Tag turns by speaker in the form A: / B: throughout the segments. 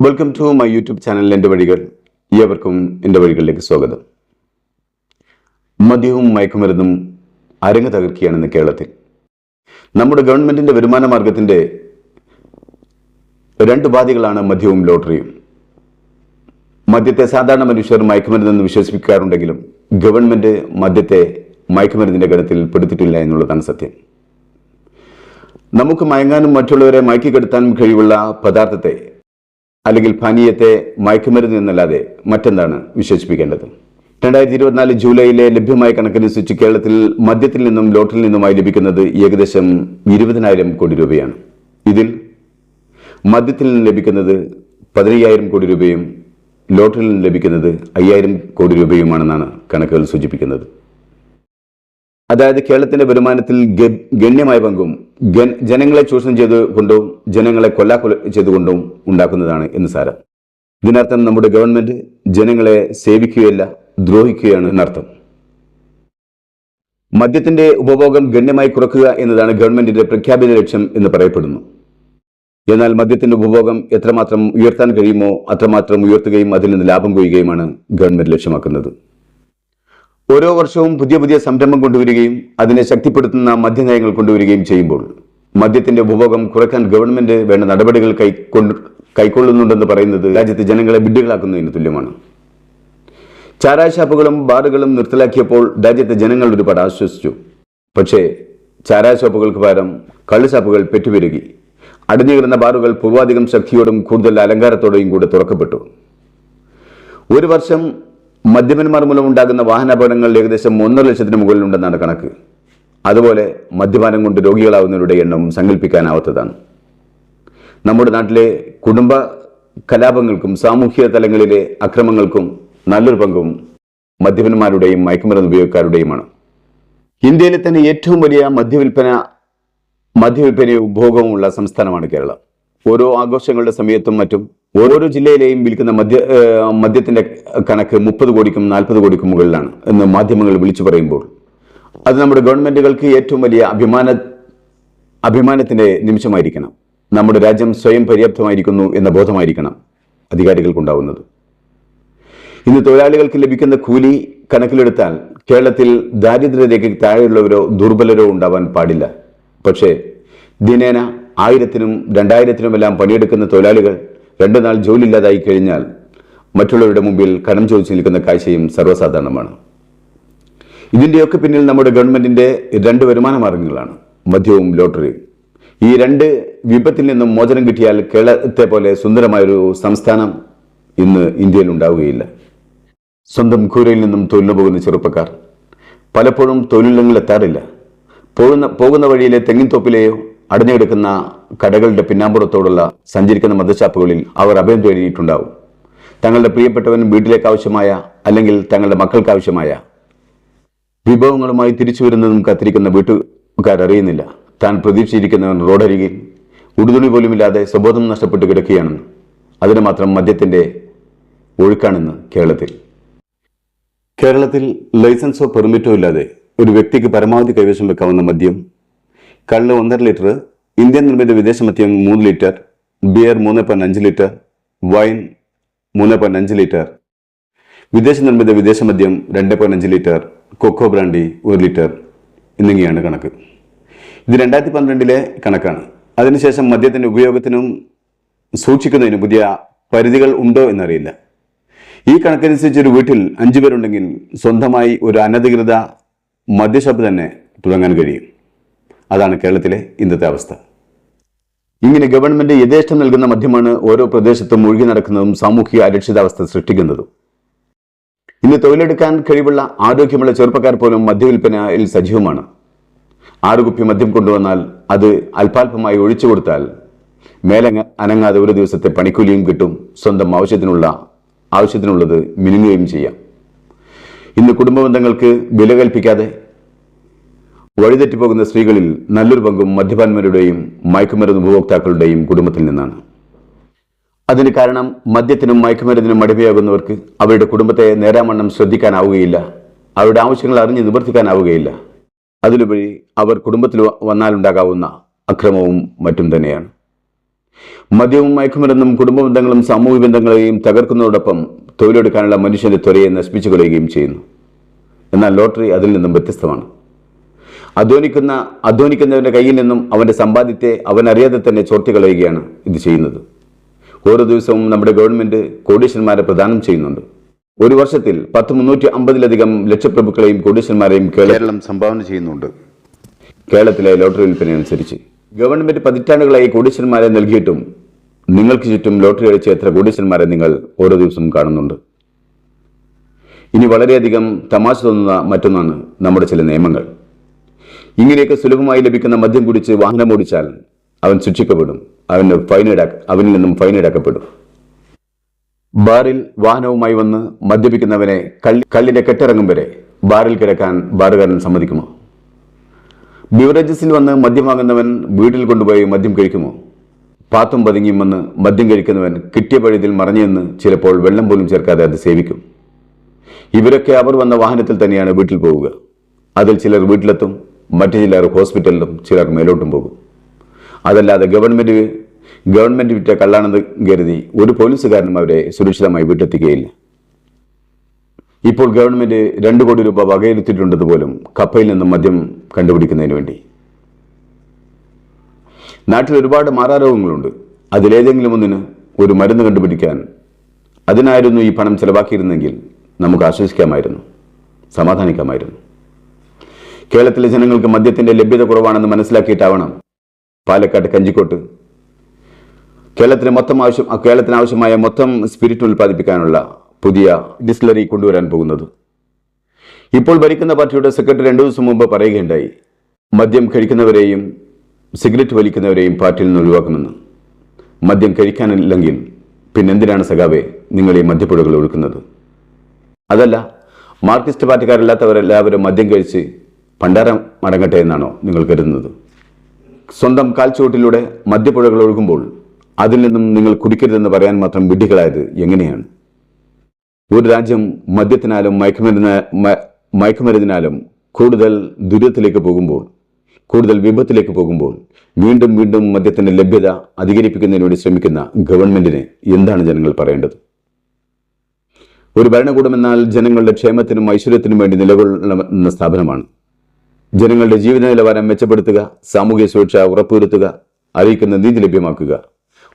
A: Welcome to my YouTube channel എൻ്റെ വഴികൾ. ഏവർക്കും എൻ്റെ വഴികളിലേക്ക് സ്വാഗതം. മദ്യവും മയക്കുമരുന്നും അരങ്ങ് തകർക്കുകയാണെന്ന് കേരളത്തിൽ. നമ്മുടെ ഗവൺമെന്റിന്റെ വരുമാന മാർഗത്തിന്റെ രണ്ട് ഉപാധികളാണ് മദ്യവും ലോട്ടറിയും. മദ്യത്തെ സാധാരണ മനുഷ്യർ മയക്കുമരുന്നെന്ന് വിശ്വസിപ്പിക്കാറുണ്ടെങ്കിലും ഗവൺമെന്റ് മദ്യത്തെ മയക്കുമരുന്നിന്റെ ഗണത്തിൽ പെടുത്തിയിട്ടില്ല എന്നുള്ളതാണ് സത്യം. നമുക്ക് മയങ്ങാനും മറ്റുള്ളവരെ മയക്കിക്കെടുത്താനും കഴിവുള്ള പദാർത്ഥത്തെ അല്ലെങ്കിൽ പാനീയത്തെ മയക്കുമരുന്ന് എന്നല്ലാതെ മറ്റെന്താണ് വിശേഷിപ്പിക്കേണ്ടത്? 2024 ജൂലൈയിലെ ലഭ്യമായ കണക്കനുസരിച്ച് കേരളത്തിൽ മദ്യത്തിൽ നിന്നും ലോട്ടറിയിൽ നിന്നുമായി ലഭിക്കുന്നത് ഏകദേശം 20,000 കോടി രൂപയാണ്. ഇതിൽ മദ്യത്തിൽ നിന്ന് ലഭിക്കുന്നത് 15,000 കോടി രൂപയും ലോട്ടറിയിൽ നിന്ന് ലഭിക്കുന്നത് 5,000 കോടി രൂപയുമാണെന്നാണ് കണക്കുകൾ സൂചിപ്പിക്കുന്നത്. അതായത് കേരളത്തിന്റെ വരുമാനത്തിൽ ഗണ്യമായ പങ്കും ജനങ്ങളെ ചൂഷണം ചെയ്തുകൊണ്ടും ജനങ്ങളെ കൊല്ലാക്കൊല ചെയ്തുകൊണ്ടും ഉണ്ടാക്കുന്നതാണ് എന്ന് സാരം. ഇതിനർത്ഥം നമ്മുടെ ഗവൺമെന്റ് ജനങ്ങളെ സേവിക്കുകയല്ല, ദ്രോഹിക്കുകയാണ് എന്നർത്ഥം. മദ്യത്തിന്റെ ഉപഭോഗം ഗണ്യമായി കുറയ്ക്കുക എന്നതാണ് ഗവൺമെന്റിന്റെ പ്രഖ്യാപിത ലക്ഷ്യം എന്ന് പറയപ്പെടുന്നു. എന്നാൽ മദ്യത്തിന്റെ ഉപഭോഗം എത്രമാത്രം ഉയർത്താൻ കഴിയുമോ അത്രമാത്രം ഉയർത്തുകയും അതിൽ നിന്ന് ലാഭം കൊയ്യുകയുമാണ് ഗവൺമെന്റ് ലക്ഷ്യമാക്കുന്നത്. ഓരോ വർഷവും പുതിയ പുതിയ സംരംഭം കൊണ്ടുവരികയും അതിനെ ശക്തിപ്പെടുത്തുന്ന മദ്യനയങ്ങൾ കൊണ്ടുവരികയും ചെയ്യുമ്പോൾ മദ്യത്തിന്റെ ഉപഭോഗം കുറയ്ക്കാൻ ഗവൺമെന്റ് വേണ്ട നടപടികൾ കൈക്കൊള്ളുന്നുണ്ടെന്ന് പറയുന്നത് രാജ്യത്തെ ജനങ്ങളെ വിഡ്ഢികളാക്കുന്നതിന് തുല്യമാണ്. ചാരായ ഷാപ്പുകളും ബാറുകളും നിർത്തലാക്കിയപ്പോൾ രാജ്യത്തെ ജനങ്ങൾ ഒരുപാട് ആശ്വസിച്ചു. പക്ഷേ ചാരായ ഷാപ്പുകൾക്ക് പകരം കള്ളുഷാപ്പുകൾ പെറ്റുപെരുകി. അടഞ്ഞുകിടന്ന ബാറുകൾ പൂർവാധികം ശക്തിയോടും കൂടുതൽ അലങ്കാരത്തോടെയും കൂടെ തുറക്കപ്പെട്ടു. ഒരു വർഷം മദ്യപന്മാർ മൂലം ഉണ്ടാകുന്ന വാഹനാപകടങ്ങൾ ഏകദേശം 1.5 ലക്ഷത്തിന് മുകളിലുണ്ടെന്നാണ് കണക്ക്. അതുപോലെ മദ്യപാനം കൊണ്ട് രോഗികളാവുന്നവരുടെ എണ്ണം സങ്കല്പിക്കാനാവാത്തതാണ്. നമ്മുടെ നാട്ടിലെ കുടുംബ കലാപങ്ങൾക്കും സാമൂഹ്യ തലങ്ങളിലെ അക്രമങ്ങൾക്കും നല്ലൊരു പങ്കും മദ്യപന്മാരുടെയും മയക്കുമരുന്ന് ഉപയോഗക്കാരുടെയുമാണ്. ഇന്ത്യയിലെ തന്നെ ഏറ്റവും വലിയ മദ്യവിൽപ്പനയും ഉപഭോഗവുമുള്ള സംസ്ഥാനമാണ് കേരളം. ഓരോ ആഘോഷങ്ങളുടെ സമയത്തും മറ്റും ഓരോ ജില്ലയിലെയും വിൽക്കുന്ന മദ്യത്തിന്റെ കണക്ക് 30 കോടിക്കും 40 കോടിക്കും മുകളിലാണ് എന്ന് മാധ്യമങ്ങൾ വിളിച്ചു പറയുമ്പോൾ അത് നമ്മുടെ ഗവൺമെന്റുകൾക്ക് ഏറ്റവും വലിയ അഭിമാനത്തിന്റെ നിമിഷമായിരിക്കണം. നമ്മുടെ രാജ്യം സ്വയം പര്യാപ്തമായിരിക്കുന്നു എന്ന ബോധമായിരിക്കണം അധികാരികൾക്കുണ്ടാവുന്നത്. ഇന്ന് തൊഴിലാളികൾക്ക് ലഭിക്കുന്ന കൂലി കണക്കിലെടുത്താൽ കേരളത്തിൽ ദാരിദ്ര്യരേഖയ്ക്ക് താഴെയുള്ളവരോ ദുർബലരോ ഉണ്ടാവാൻ പാടില്ല. പക്ഷേ ദിനേന 1000-നും 2000-നുമെല്ലാം പണിയെടുക്കുന്ന തൊഴിലാളികൾ 2 നാൾ ജോലിയില്ലാതായി കഴിഞ്ഞാൽ മറ്റുള്ളവരുടെ മുമ്പിൽ കടം ചോദിച്ചു നിൽക്കുന്ന കാഴ്ചയും സർവ്വസാധാരണമാണ്. ഇതിൻ്റെയൊക്കെ പിന്നിൽ നമ്മുടെ ഗവൺമെന്റിന്റെ 2 വരുമാന മാർഗങ്ങളാണ്, മദ്യവും ലോട്ടറിയും. ഈ 2 വിപത്തിൽ നിന്നും മോചനം കിട്ടിയാൽ കേരളത്തെ പോലെ സുന്ദരമായൊരു സംസ്ഥാനം ഇന്ന് ഇന്ത്യയിൽ ഉണ്ടാവുകയില്ല. സ്വന്തം കൂരയിൽ നിന്നും തൊഴിലിന് പോകുന്ന ചെറുപ്പക്കാർ പലപ്പോഴും തൊഴിലിടങ്ങളിൽ എത്താറില്ല. പോകുന്ന വഴിയിലെ തെങ്ങിൻതോപ്പിലെയോ അടഞ്ഞുകിടക്കുന്ന കടകളുടെ പിന്നാമ്പുറത്തോടുള്ള സഞ്ചരിക്കുന്ന മദ്യഷാപ്പുകളിൽ അവർ അഭയം തേടിയിട്ടുണ്ടാവും. തങ്ങളുടെ പ്രിയപ്പെട്ടവൻ വീട്ടിലേക്ക് ആവശ്യമായ അല്ലെങ്കിൽ തങ്ങളുടെ മക്കൾക്ക് ആവശ്യമായ വിഭവങ്ങളുമായി തിരിച്ചു വരുന്നതും കാത്തിരിക്കുന്ന വീട്ടുകാരറിയുന്നില്ല താൻ പ്രതീക്ഷിച്ചിരിക്കുന്നവൻ റോഡരികിൽ ഉടുതുണി പോലുമില്ലാതെ സ്വബോധം നഷ്ടപ്പെട്ട് കിടക്കുകയാണെന്ന്. അതിന് മാത്രം മദ്യത്തിന്റെ ഒഴുക്കാണെന്ന് കേരളത്തിൽ ലൈസൻസോ പെർമിറ്റോ ഇല്ലാതെ ഒരു വ്യക്തിക്ക് പരമാവധി കൈവശം വെക്കാവുന്ന മദ്യം കള്ള് 1.5 ലിറ്റർ, ഇന്ത്യൻ നിർമ്മിത വിദേശ മദ്യം 3 litre, beer 3.5 litre, wine 3.5 litre, വിദേശ നിർമ്മിത വിദേശ മദ്യം 2.5 ലിറ്റർ, കൊക്കോ ബ്രാൻഡി 1 ലിറ്റർ എന്നിങ്ങനെയാണ് കണക്ക്. ഇത് 2012 കണക്കാണ്. അതിനുശേഷം മദ്യത്തിന്റെ ഉപയോഗത്തിനും സൂക്ഷിക്കുന്നതിനും പുതിയ പരിധികൾ ഉണ്ടോ എന്നറിയില്ല. ഈ കണക്കനുസരിച്ച് ഒരു വീട്ടിൽ 5 പേരുണ്ടെങ്കിൽ സ്വന്തമായി ഒരു അനധികൃത മദ്യഷാപ്പ് തന്നെ തുടങ്ങാൻ കഴിയും. അതാണ് കേരളത്തിലെ ഇന്നത്തെ അവസ്ഥ. ഇങ്ങനെ ഗവൺമെന്റ് യഥേഷ്ടം നൽകുന്ന മദ്യമാണ് ഓരോ പ്രദേശത്തും ഒഴുകി നടക്കുന്നതും സാമൂഹിക അരക്ഷിതാവസ്ഥ സൃഷ്ടിക്കുന്നതും. ഇന്ന് തൊഴിലെടുക്കാൻ കഴിവുള്ള ആരോഗ്യമുള്ള ചെറുപ്പക്കാർ പോലും മദ്യവിൽപ്പനയിൽ സജീവമാണ്. 6 കുപ്പി മദ്യം കൊണ്ടുവന്നാൽ അത് അല്പാൽപമായി ഒഴിച്ചു കൊടുത്താൽ മേലെ അനങ്ങാതെ ഒരു ദിവസത്തെ പണിക്കൂലിയും കിട്ടും. സ്വന്തം ആവശ്യത്തിനുള്ളത് മിനുങ്ങുകയും ചെയ്യാം. ഇന്ന് കുടുംബ ബന്ധങ്ങൾക്ക് വില കൽപ്പിക്കാതെ വഴിതെറ്റിപ്പോകുന്ന സ്ത്രീകളിൽ നല്ലൊരു പങ്കും മദ്യപാന്മാരുടെയും മയക്കുമരുന്ന് ഉപഭോക്താക്കളുടെയും കുടുംബത്തിൽ നിന്നാണ്. അതിന് കാരണം മദ്യത്തിനും മയക്കുമരുന്നിനും അടിമയാകുന്നവർക്ക് അവരുടെ കുടുംബത്തെ നേരാമണ്ണം ശ്രദ്ധിക്കാനാവുകയില്ല, അവരുടെ ആവശ്യങ്ങൾ അറിഞ്ഞ് നിവർത്തിക്കാനാവുകയില്ല. അതിലുപരി അവർ കുടുംബത്തിൽ വന്നാലുണ്ടാകാവുന്ന അക്രമവും മറ്റും തന്നെയാണ്. മദ്യവും മയക്കുമരുന്നും കുടുംബ ബന്ധങ്ങളും സാമൂഹിക ബന്ധങ്ങളെയും തകർക്കുന്നതോടൊപ്പം തൊഴിലെടുക്കാനുള്ള മനുഷ്യന്റെ ത്വരയെ നശിപ്പിച്ചു കളയുകയും ചെയ്യുന്നു. എന്നാൽ ലോട്ടറി അതിൽ നിന്നും വ്യത്യസ്തമാണ്. അധ്വാനിക്കുന്നവന്റെ കയ്യിൽ നിന്നും അവന്റെ സമ്പാദ്യത്തെ അവൻ അറിയാതെ തന്നെ ചോർത്തിക്കളയുകയാണ് ഇത് ചെയ്യുന്നത്. ഓരോ ദിവസവും നമ്മുടെ ഗവൺമെന്റ് കോടീശ്വരന്മാരെ പ്രദാനം ചെയ്യുന്നുണ്ട്. ഒരു വർഷത്തിൽ 350-ലധികം ലക്ഷപ്രഭുക്കളെയും കോടീശ്വരന്മാരെയും കേരളം സംഭാവന ചെയ്യുന്നുണ്ട്. കേരളത്തിലെ ലോട്ടറി വിൽപ്പന അനുസരിച്ച് ഗവൺമെന്റ് പതിറ്റാണ്ടുകളായി കോടീശ്വരന്മാരെ നൽകിയിട്ടും നിങ്ങൾക്ക് ചുറ്റും ലോട്ടറി അടിച്ച എത്ര കോടീശ്വരന്മാരെ നിങ്ങൾ ഓരോ ദിവസവും കാണുന്നുണ്ട്? ഇനി വളരെയധികം തമാശ തോന്നുന്ന മറ്റൊന്നാണ് നമ്മുടെ ചില നിയമങ്ങൾ. ഇങ്ങനെയൊക്കെ സുലഭമായി ലഭിക്കുന്ന മദ്യം കുടിച്ച് വാഹനം ഓടിച്ചാൽ അവൻ ശിക്ഷിക്കപ്പെടും. അവനിൽ നിന്നും ഫൈൻ ഈടാക്കപ്പെടും. ബാറിൽ വാഹനവുമായി വന്ന് മദ്യപിക്കുന്നവനെ കള്ളിന്റെ കെട്ടിറങ്ങും വരെ ബാറിൽ കിടക്കാൻ ബാറുകാരൻ സമ്മതിക്കുമോ? ബിവറേജസിൽ വന്ന് മദ്യം വാങ്ങുന്നവൻ വീട്ടിൽ കൊണ്ടുപോയി മദ്യം കഴിക്കുമോ? പാത്തും പതുങ്ങിയും വന്ന് മദ്യം കഴിക്കുന്നവൻ കിട്ടിയ പഴുതിൽ മറഞ്ഞെന്ന് ചിലപ്പോൾ വെള്ളം പോലും ചേർക്കാതെ അത് സേവിക്കും. ഇവരൊക്കെ അവർ വന്ന വാഹനത്തിൽ തന്നെയാണ് വീട്ടിൽ പോവുക. അതിൽ ചിലർ വീട്ടിലെത്തും, മറ്റു ചിലർ ഹോസ്പിറ്റലിലും, ചിലർ മേലോട്ടും പോകും. അതല്ലാതെ ഗവൺമെന്റ് വിറ്റ കള്ളാണെന്ന് കരുതി ഒരു പോലീസുകാരനും അവരെ സുരക്ഷിതമായി വീട്ടെത്തിക്കുകയില്ല. ഇപ്പോൾ ഗവൺമെന്റ് 2 കോടി രൂപ വകയിരുത്തിയിട്ടുള്ളത് പോലും കപ്പയിൽ നിന്നും മദ്യം കണ്ടുപിടിക്കുന്നതിന് വേണ്ടി. നാട്ടിൽ ഒരുപാട് മാറാരോഗങ്ങളുണ്ട്. അതിലേതെങ്കിലും ഒന്നിന് ഒരു മരുന്ന് കണ്ടുപിടിക്കാൻ അതിനായിരുന്നു ഈ പണം ചെലവാക്കിയിരുന്നെങ്കിൽ നമുക്ക് ആശ്വസിക്കാമായിരുന്നു, സമാധാനിക്കാമായിരുന്നു. കേരളത്തിലെ ജനങ്ങൾക്ക് മദ്യത്തിന്റെ ലഭ്യത കുറവാണെന്ന് മനസ്സിലാക്കിയിട്ടാവണം പാലക്കാട് കഞ്ചിക്കോട്ട് കേരളത്തിന് ആവശ്യമായ മൊത്തം സ്പിരിറ്റ് ഉൽപ്പാദിപ്പിക്കാനുള്ള പുതിയ ഡിസ്റ്റിലറി കൊണ്ടുവരാൻ പോകുന്നത്. ഇപ്പോൾ ഭരിക്കുന്ന പാർട്ടിയുടെ സെക്രട്ടറി 2 ദിവസം മുമ്പ് പറയുകയുണ്ടായി, മദ്യം കഴിക്കുന്നവരെയും സിഗരറ്റ് വലിക്കുന്നവരെയും പാർട്ടിയിൽ നിന്ന് ഒഴിവാക്കുമെന്ന്. മദ്യം കഴിക്കാനില്ലെങ്കിൽ പിന്നെന്തിനാണ് സഖാവെ നിങ്ങൾ ഈ മദ്യപ്പുഴകൾ ഒഴുക്കുന്നത്? അതല്ല, മാർക്സിസ്റ്റ് പാർട്ടിക്കാരല്ലാത്തവരെല്ലാവരും മദ്യം കഴിച്ച് പണ്ടാരം മടങ്ങട്ടെ എന്നാണോ നിങ്ങൾ കരുതുന്നത്? സ്വന്തം കാൽച്ചുവട്ടിലൂടെ മദ്യപ്പുഴകൾ ഒഴുകുമ്പോൾ അതിൽ നിന്നും നിങ്ങൾ കുടിക്കരുതെന്ന് പറയാൻ മാത്രം വിഡ്ഢികളായത് എങ്ങനെയാണ്? ഒരു രാജ്യം മദ്യത്തിനാലും മയക്കുമരുന്നിനാലും കൂടുതൽ ദുരിതത്തിലേക്ക് പോകുമ്പോൾ, കൂടുതൽ വിപത്തിലേക്ക് പോകുമ്പോൾ വീണ്ടും വീണ്ടും മദ്യത്തിന്റെ ലഭ്യത അധികരിപ്പിക്കുന്നതിന് വേണ്ടി ശ്രമിക്കുന്ന ഗവൺമെന്റിനെ എന്താണ് ജനങ്ങൾ പറയേണ്ടത്? ഒരു ഭരണകൂടം എന്നാൽ ജനങ്ങളുടെ ക്ഷേമത്തിനും ഐശ്വര്യത്തിനും വേണ്ടി നിലകൊള്ളുന്ന സ്ഥാപനമാണ്. ജനങ്ങളുടെ ജീവിത നിലവാരം മെച്ചപ്പെടുത്തുക, സാമൂഹ്യ സുരക്ഷ ഉറപ്പുവരുത്തുക, അറിയിക്കുന്ന നീതി ലഭ്യമാക്കുക,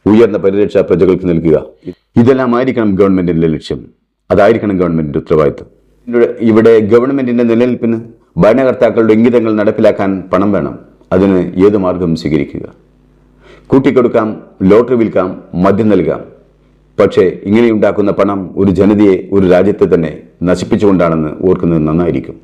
A: ഉയർന്ന പരിരക്ഷ പ്രജകൾക്ക് നൽകുക. ഇതെല്ലാം ആയിരിക്കണം ഗവൺമെന്റിന്റെ ലക്ഷ്യം. അതായിരിക്കണം ഗവൺമെന്റിന്റെ ഉത്തരവാദിത്വം. ഇവിടെ ഗവൺമെന്റിന്റെ നിലനിൽപ്പിന് ഭരണകർത്താക്കളുടെ ഇംഗിതങ്ങൾ നടപ്പിലാക്കാൻ പണം വേണം. അതിന് ഏത് മാർഗം സ്വീകരിക്കുക? കൂട്ടിക്കൊടുക്കാം, ലോട്ടറി വിൽക്കാം, മദ്യം നൽകാം. പക്ഷേ ഇങ്ങനെയുണ്ടാക്കുന്ന പണം ഒരു ജനതയെ, ഒരു രാജ്യത്തെ തന്നെ നശിപ്പിച്ചുകൊണ്ടാണെന്ന് ഓർക്കുന്നത് നന്നായിരിക്കും.